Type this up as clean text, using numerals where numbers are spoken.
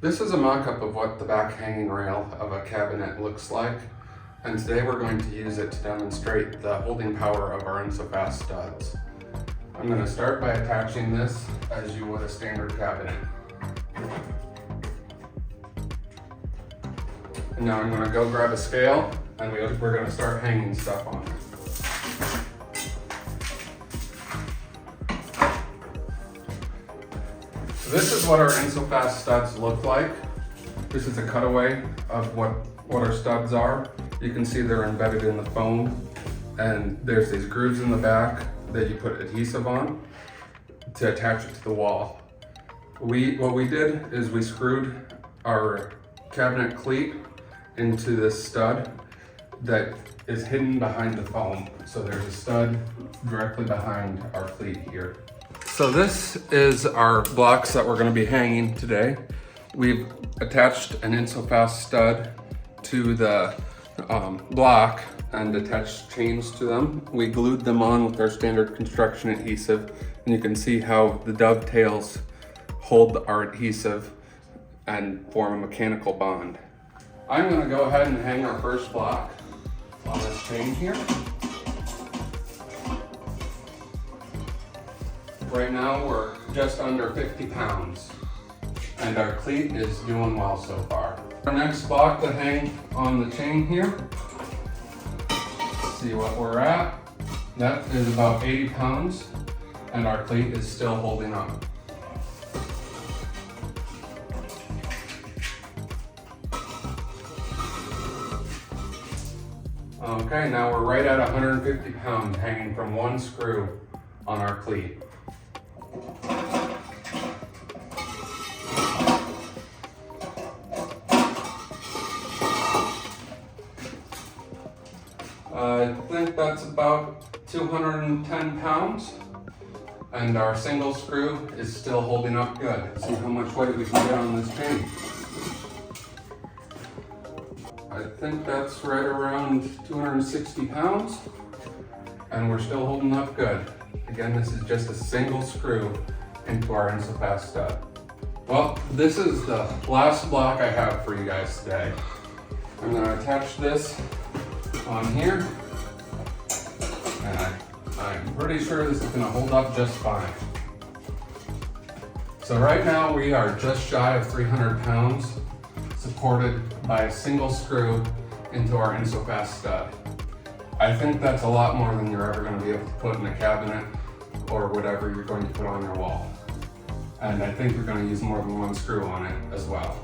This is a mock-up of what the back hanging rail of a cabinet looks like, and today we're going to use it to demonstrate the holding power of our InSoFast studs. I'm going to start by attaching this as you would a standard cabinet. And now I'm going to go grab a scale and we're going to start hanging stuff on it. This is what our InSoFast studs look like. This is a cutaway of what our studs are. You can see they're embedded in the foam, and there's these grooves in the back that you put adhesive on to attach it to the wall. What we did is we screwed our cabinet cleat into this stud that is hidden behind the foam. So there's a stud directly behind our cleat here. So this is our blocks that we're going to be hanging today. We've attached an InSoFast stud to the block and attached chains to them. We glued them on with our standard construction adhesive, and you can see how the dovetails hold our adhesive and form a mechanical bond. I'm going to go ahead and hang our first block on this chain here. Right now we're just under 50 pounds and our cleat is doing well so far. Our next block to hang on the chain here, see what we're at. That is about 80 pounds and our cleat is still holding up. Okay, now we're right at 150 pounds hanging from one screw on our cleat. I think that's about 210 pounds, and our single screw is still holding up good. See how much weight we can get on this chain. I think that's right around 260 pounds, and we're still holding up good. Again, this is just a single screw into our InSoFast stud. Well, this is the last block I have for you guys today. I'm going to attach this on here, and I'm pretty sure this is going to hold up just fine. So right now we are just shy of 300 pounds, supported by a single screw into our InSoFast stud. I think that's a lot more than you're ever going to be able to put in a cabinet or whatever you're going to put on your wall. And I think you're going to use more than one screw on it as well.